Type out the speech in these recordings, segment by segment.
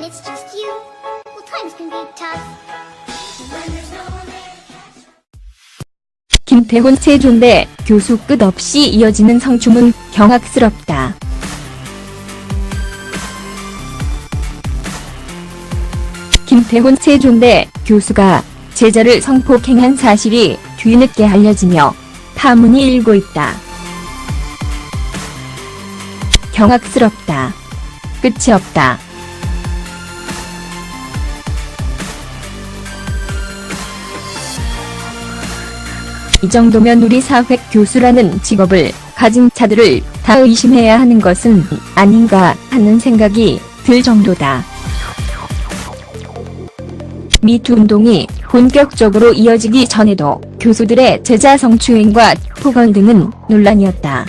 it's just you, well, times can be tough. When there's no one there. 김태훈 세종대 교수 끝없이 이어지는 성추문 경악스럽다. 김태훈 세종대 교수가 제자를 성폭행한 사실이 뒤늦게 알려지며 파문이 일고 있다. 경악스럽다. 끝이 없다. 이 정도면 우리 사회 교수라는 직업을 가진 자들을 다 의심해야 하는 것은 아닌가 하는 생각이 들 정도다. 미투 운동이 본격적으로 이어지기 전에도 교수들의 제자 성추행과 폭언 등은 논란이었다.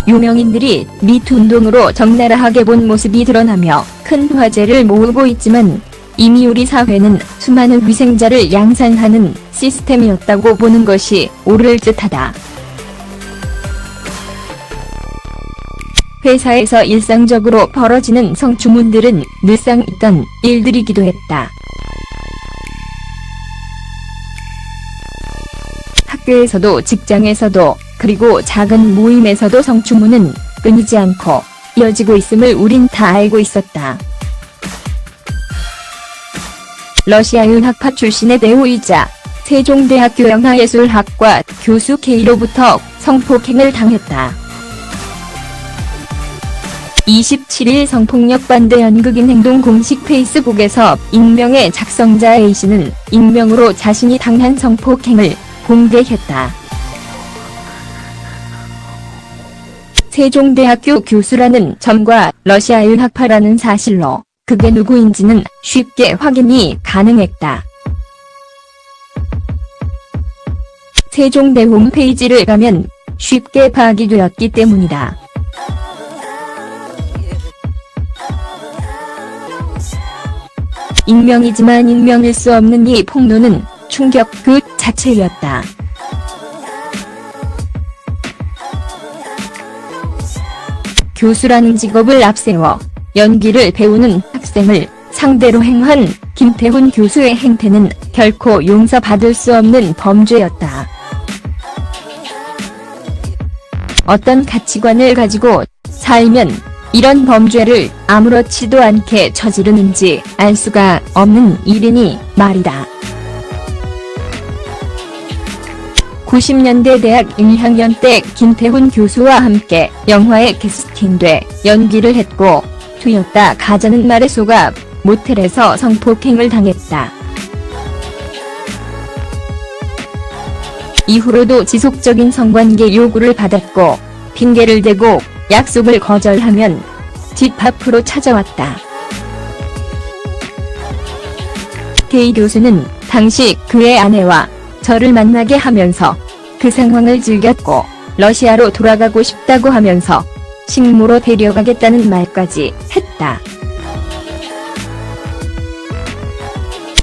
유명인들이 미투 운동으로 적나라하게 본 모습이 드러나며 큰 화제를 모으고 있지만 이미 우리 사회는 수많은 위생자를 양산하는 시스템이었다고 보는 것이 옳을 듯하다. 회사에서 일상적으로 벌어지는 성추문들은 늘상 있던 일들이기도 했다. 학교에서도 직장에서도 그리고 작은 모임에서도 성추문은 끊이지 않고 이어지고 있음을 우린 다 알고 있었다. 러시아 윤학파 출신의 대우이자 세종대학교 영화예술학과 교수 K로부터 성폭행을 당했다. 27일 성폭력 반대 연극인 행동 공식 페이스북에서 익명의 작성자 A씨는 익명으로 자신이 당한 성폭행을 공개했다. 세종대학교 교수라는 점과 러시아 윤학파라는 사실로 그게 누구인지는 쉽게 확인이 가능했다. 세종대 홈페이지를 가면 쉽게 파악이 되었기 때문이다. 익명이지만 익명일 수 없는 이 폭로는 충격 그 자체였다. 교수라는 직업을 앞세워 연기를 배우는 학생을 상대로 행한 김태훈 교수의 행태는 결코 용서받을 수 없는 범죄였다. 어떤 가치관을 가지고 살면 이런 범죄를 아무렇지도 않게 저지르는지 알 수가 없는 일이니 말이다. 90년대 대학 1학년 때 김태훈 교수와 함께 영화에 캐스팅돼 연기를 했고 튀었다 가자는 말에 속아 모텔에서 성폭행을 당했다. 이후로도 지속적인 성관계 요구를 받았고 핑계를 대고 약속을 거절하면 집 앞으로 찾아왔다. K 교수는 당시 그의 아내와 저를 만나게 하면서 그 상황을 즐겼고 러시아로 돌아가고 싶다고 하면서 식모로 데려가겠다는 말까지 했다.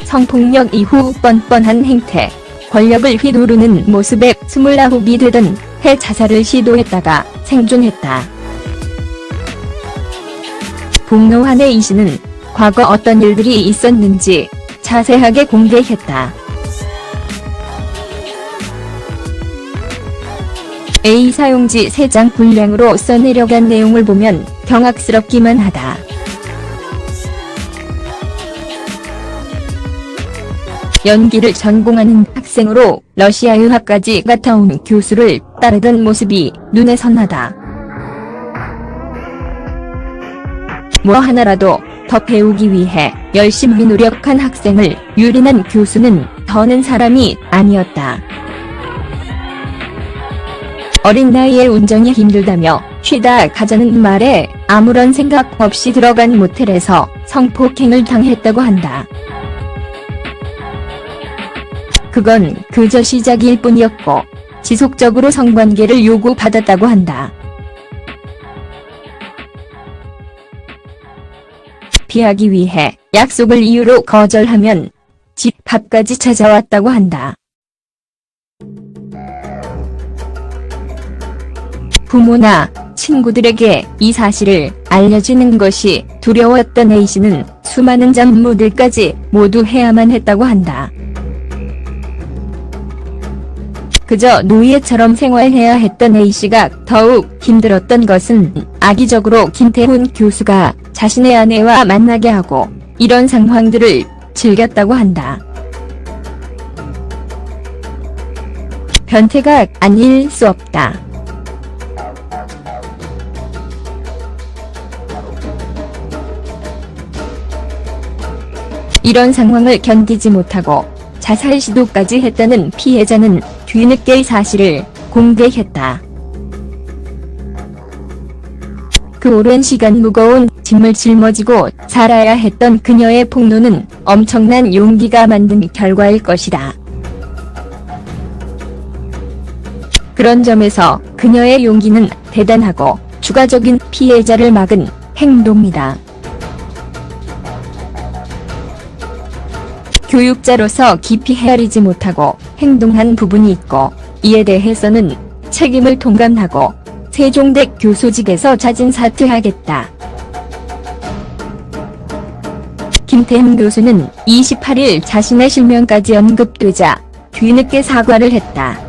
성폭력 이후 뻔뻔한 행태, 권력을 휘두르는 모습에 29이 되던 해 자살을 시도했다가 생존했다. 폭로한 A씨는 과거 어떤 일들이 있었는지 자세하게 공개했다. A 사용지 3장 분량으로 써내려간 내용을 보면 경악스럽기만 하다. 연기를 전공하는 학생으로 러시아 유학까지 갔다 온 교수를 따르던 모습이 눈에 선하다. 뭐 하나라도 더 배우기 위해 열심히 노력한 학생을 유린한 교수는 더는 사람이 아니었다. 어린 나이에 운전이 힘들다며 쉬다 가자는 말에 아무런 생각 없이 들어간 모텔에서 성폭행을 당했다고 한다. 그건 그저 시작일 뿐이었고 지속적으로 성관계를 요구받았다고 한다. 피하기 위해 약속을 이유로 거절하면 집 앞까지 찾아왔다고 한다. 부모나 친구들에게 이 사실을 알려지는 것이 두려웠던 A씨는 수많은 잡무들까지 모두 해야만 했다고 한다. 그저 노예처럼 생활해야 했던 A씨가 더욱 힘들었던 것은 악의적으로 김태훈 교수가 자신의 아내와 만나게 하고 이런 상황들을 즐겼다고 한다. 변태가 아닐 수 없다. 이런 상황을 견디지 못하고 자살 시도까지 했다는 피해자는 뒤늦게 이 사실을 공개했다. 그 오랜 시간 무거운 짐을 짊어지고 살아야 했던 그녀의 폭로는 엄청난 용기가 만든 결과일 것이다. 그런 점에서 그녀의 용기는 대단하고 추가적인 피해자를 막은 행동이다. 교육자로서 깊이 헤아리지 못하고 행동한 부분이 있고 이에 대해서는 책임을 통감하고 세종대 교수직에서 자진 사퇴하겠다. 김태훈 교수는 28일 자신의 실명까지 언급되자 뒤늦게 사과를 했다.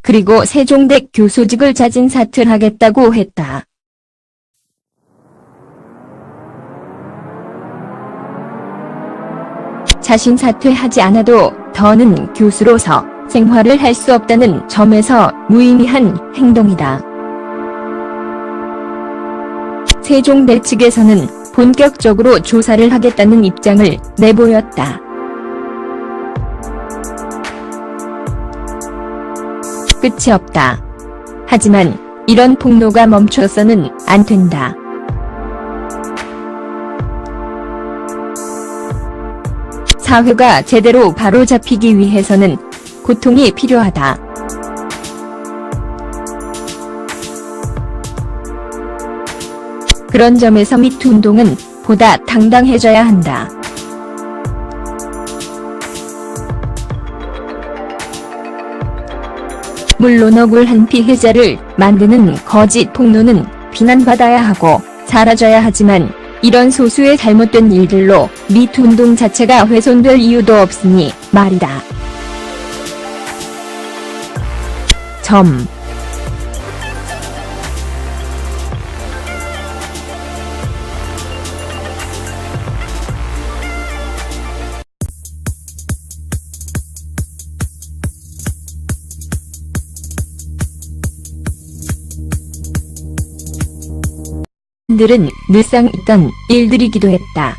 그리고 세종대 교수직을 자진 사퇴하겠다고 했다. 자신 사퇴하지 않아도 더는 교수로서 생활을 할 수 없다는 점에서 무의미한 행동이다. 세종대 측에서는 본격적으로 조사를 하겠다는 입장을 내보였다. 끝이 없다. 하지만 이런 폭로가 멈춰서는 안 된다. 사회가 제대로 바로잡히기 위해서는 고통이 필요하다. 그런 점에서 미투 운동은 보다 당당해져야 한다. 물론 억울한 피해자를 만드는 거짓 폭로는 비난받아야 하고 사라져야 하지만 이런 소수의 잘못된 일들로 미투 운동 자체가 훼손될 이유도 없으니 말이다. 점. 들은 늘상 있던 일들이기도 했다.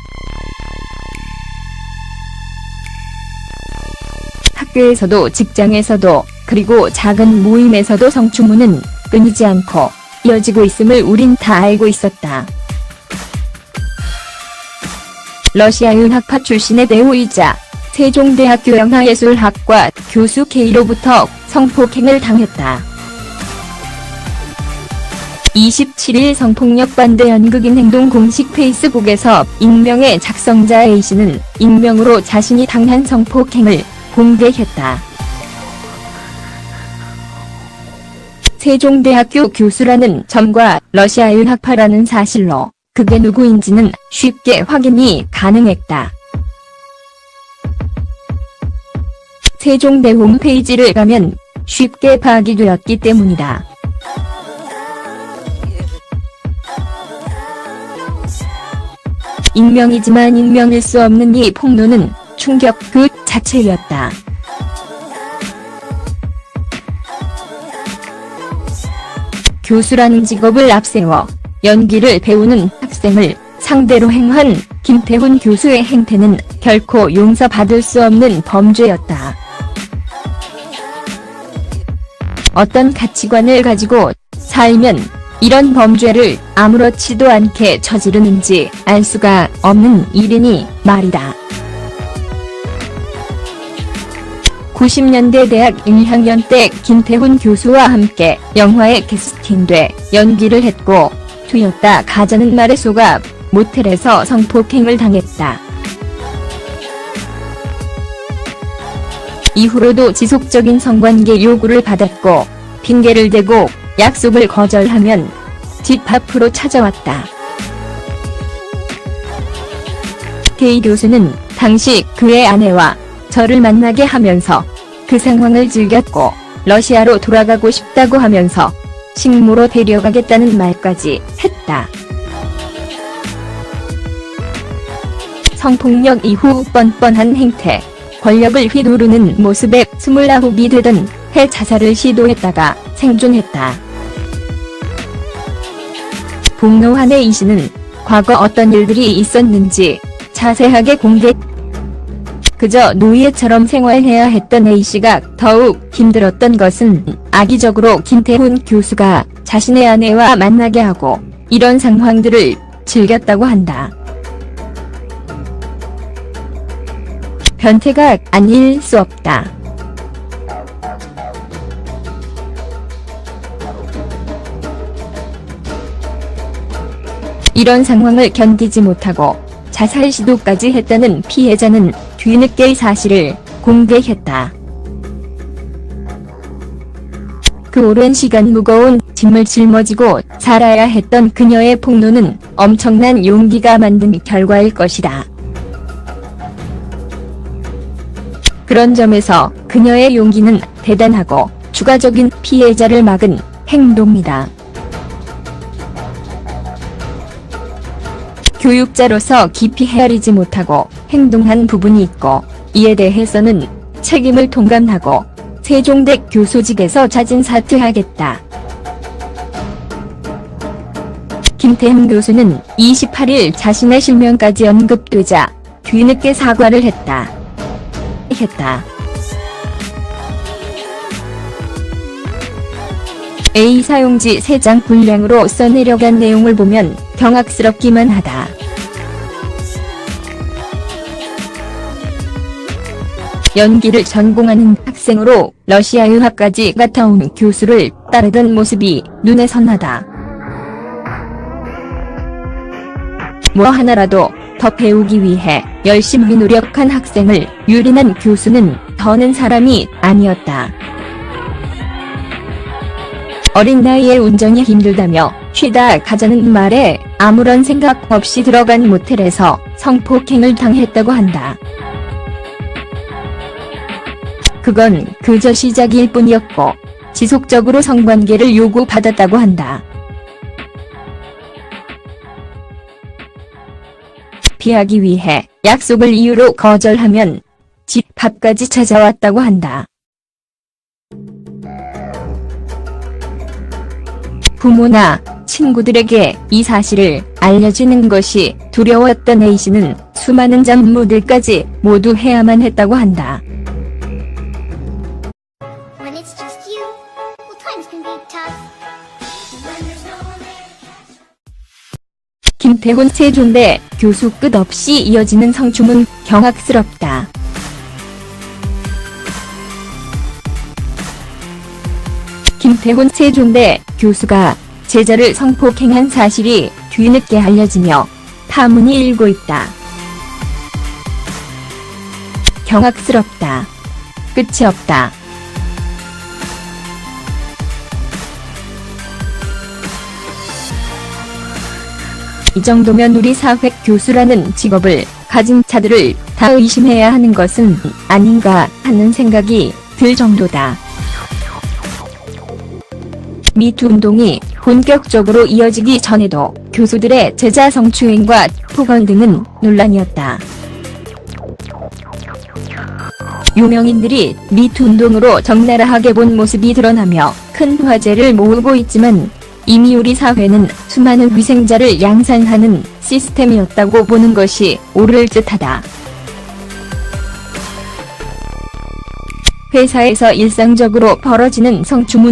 학교에서도 직장에서도 그리고 작은 모임에서도 성추문은 끊이지 않고 이어지고 있음을 우린 다 알고 있었다. 러시아 윤학파 출신의 배우이자 세종대학교 영화예술학과 교수 K로부터 성폭행을 당했다. 27일 성폭력 반대 연극인 행동 공식 페이스북에서 익명의 작성자 A씨는 익명으로 자신이 당한 성폭행을 공개했다. 세종대학교 교수라는 점과 러시아 윤학파라는 사실로 그게 누구인지는 쉽게 확인이 가능했다. 세종대 홈페이지를 가면 쉽게 파악이 되었기 때문이다. 익명이지만 익명일 수 없는 이 폭로는 충격 그 자체였다. 교수라는 직업을 앞세워 연기를 배우는 학생을 상대로 행한 김태훈 교수의 행태는 결코 용서받을 수 없는 범죄였다. 어떤 가치관을 가지고 살면 이런 범죄를 아무렇지도 않게 저지르는지 알 수가 없는 일이니 말이다. 90년대 대학 1학년 때 김태훈 교수와 함께 영화에 캐스팅돼 연기를 했고 튀었다 가자는 말에 속아 모텔에서 성폭행을 당했다. 이후로도 지속적인 성관계 요구를 받았고 핑계를 대고 약속을 거절하면 집 앞으로 찾아왔다. K 교수는 당시 그의 아내와 저를 만나게 하면서 그 상황을 즐겼고 러시아로 돌아가고 싶다고 하면서 식모로 데려가겠다는 말까지 했다. 성폭력 이후 뻔뻔한 행태, 권력을 휘두르는 모습에 29이 되던 해 자살을 시도했다가 생존했다. 폭로한 A 씨는 과거 어떤 일들이 있었는지 자세하게 공개. 그저 노예처럼 생활해야 했던 A 씨가 더욱 힘들었던 것은 악의적으로 김태훈 교수가 자신의 아내와 만나게 하고 이런 상황들을 즐겼다고 한다. 변태가 아닐 수 없다. 이런 상황을 견디지 못하고 자살 시도까지 했다는 피해자는 뒤늦게 사실을 공개했다. 그 오랜 시간 무거운 짐을 짊어지고 살아야 했던 그녀의 폭로는 엄청난 용기가 만든 결과일 것이다. 그런 점에서 그녀의 용기는 대단하고 추가적인 피해자를 막은 행동이다. 교육자로서 깊이 헤아리지 못하고 행동한 부분이 있고 이에 대해서는 책임을 통감하고 세종대 교수직에서 자진 사퇴하겠다. 김태훈 교수는 28일 자신의 실명까지 언급되자 뒤늦게 사과를 했다. A 사용지 3장 분량으로 써내려간 내용을 보면 경악스럽기만 하다. 연기를 전공하는 학생으로 러시아 유학까지 갔다 온 교수를 따르던 모습이 눈에 선하다. 뭐 하나라도 더 배우기 위해 열심히 노력한 학생을 유린한 교수는 더는 사람이 아니었다. 어린 나이에 운전이 힘들다며 쉬다 가자는 말에 아무런 생각 없이 들어간 모텔에서 성폭행을 당했다고 한다. 그건 그저 시작일 뿐이었고 지속적으로 성관계를 요구받았다고 한다. 피하기 위해 약속을 이유로 거절하면 집 앞까지 찾아왔다고 한다. 부모나 친구들에게 이 사실을 알려지는 것이 두려웠던 A씨는 수많은 잡무들까지 모두 해야만 했다고 한다. When it's just you, well, times can be tough. When there's no one there to catch. 김태훈 세종대 교수 끝없이 이어지는 성추문 경악스럽다. 김태훈 세종대 교수가 제자를 성폭행한 사실이 뒤늦게 알려지며 파문이 일고 있다. 경악스럽다. 끝이 없다. 이 정도면 우리 사회 교수라는 직업을 가진 자들을 다 의심해야 하는 것은 아닌가 하는 생각이 들 정도다. 미투 운동이 본격적으로 이어지기 전에도 교수들의 제자 성추행과 폭언 등은 논란이었다. 유명인들이 미투 운동으로 적나라하게 본 모습이 드러나며 큰 화제를 모으고 있지만 이미 우리 사회는 수많은 위생자를 양산하는 시스템이었다고 보는 것이 옳을 듯하다. 회사에서 일상적으로 벌어지는 성추문